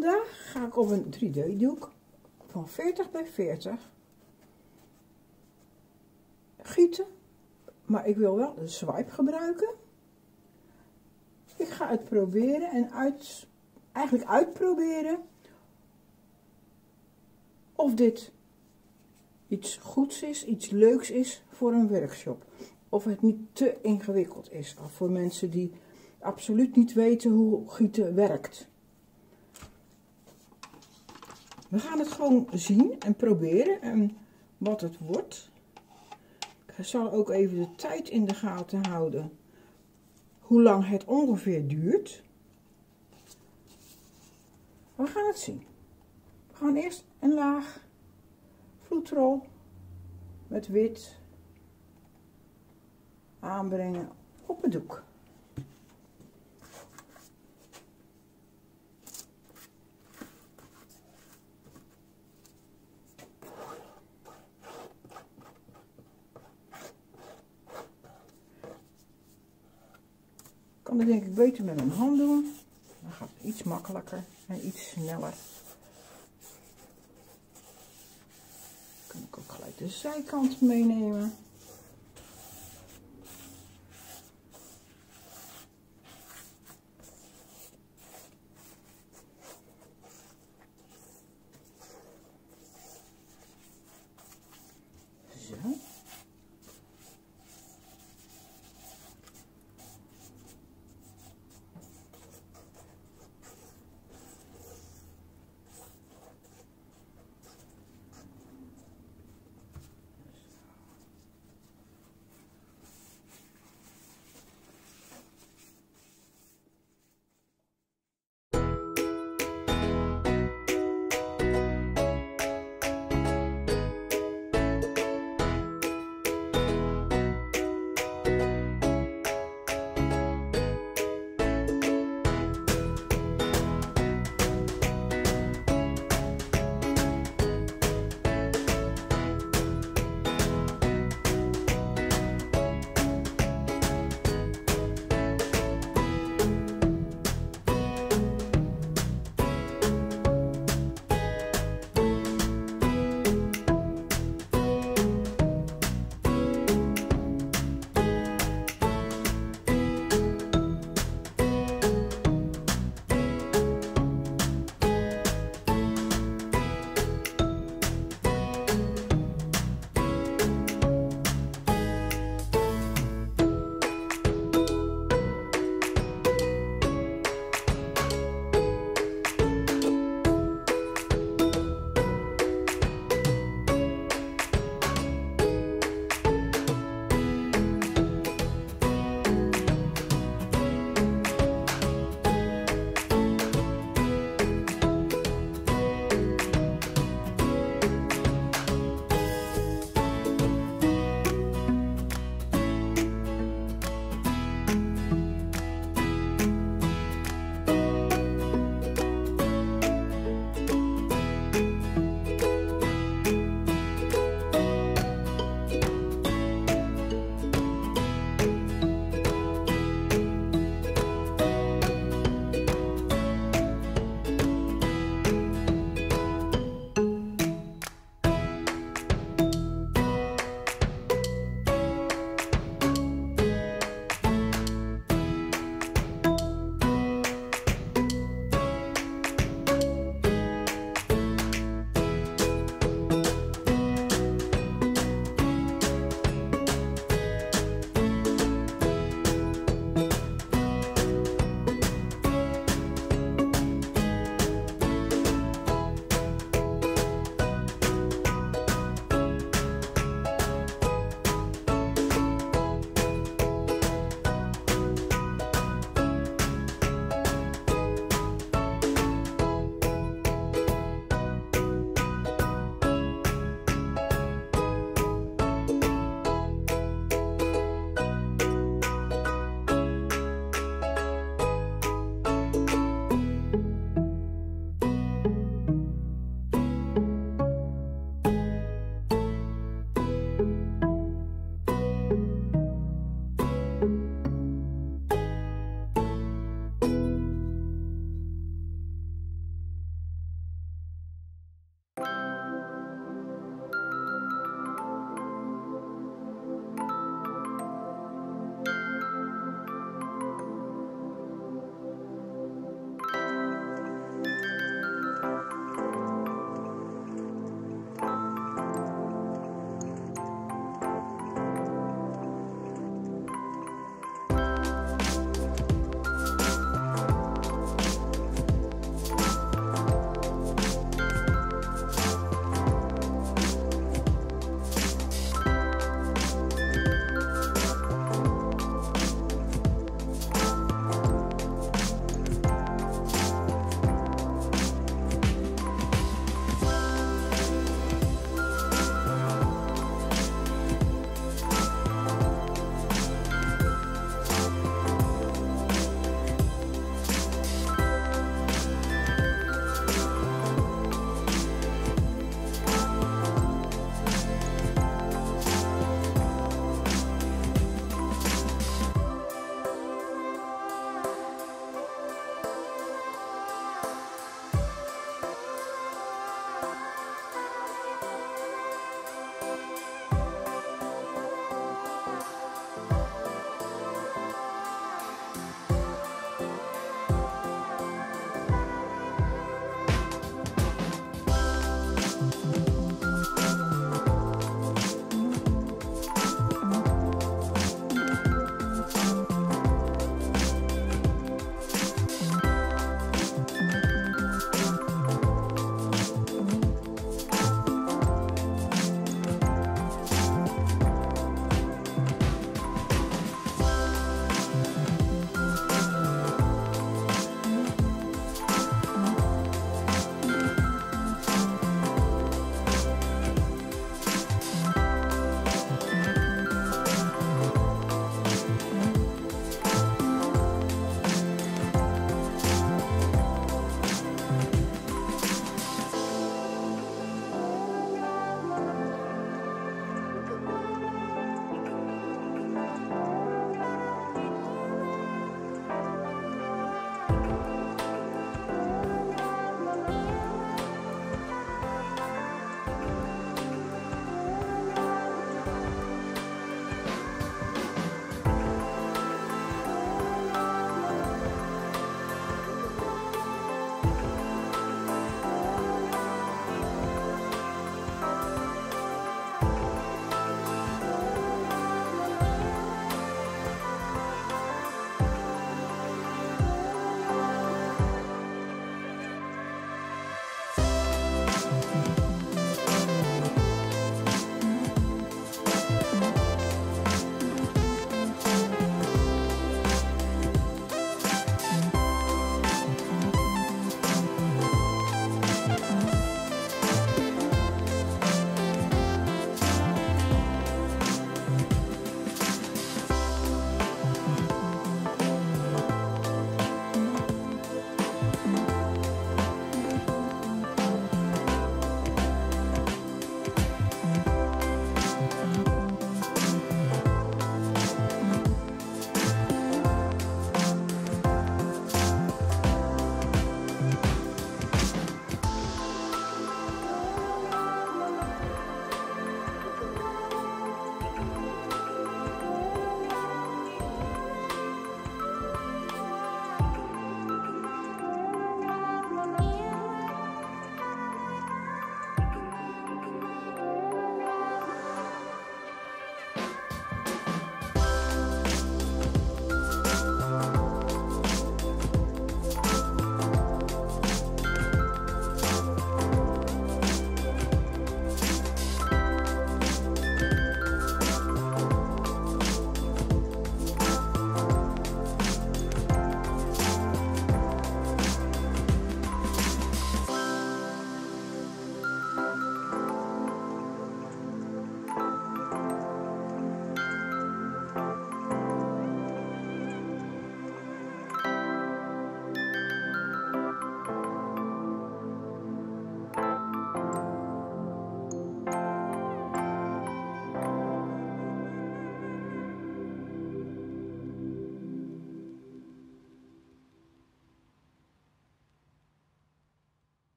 Vandaag ga ik op een 3D doek van 40 bij 40 gieten, maar ik wil wel de swipe gebruiken. Ik ga het proberen en eigenlijk uitproberen of dit iets goeds is, iets leuks is voor een workshop. Of het niet te ingewikkeld is, of voor mensen die absoluut niet weten hoe gieten werkt. We gaan het gewoon zien en proberen en wat het wordt. Ik zal ook even de tijd in de gaten houden, hoe lang het ongeveer duurt. We gaan het zien. We gaan eerst een laag vloedrol met wit aanbrengen op het doek. Ik kan het denk ik beter met mijn hand doen. Dan gaat het iets makkelijker en iets sneller. Kan ik ook gelijk de zijkant meenemen.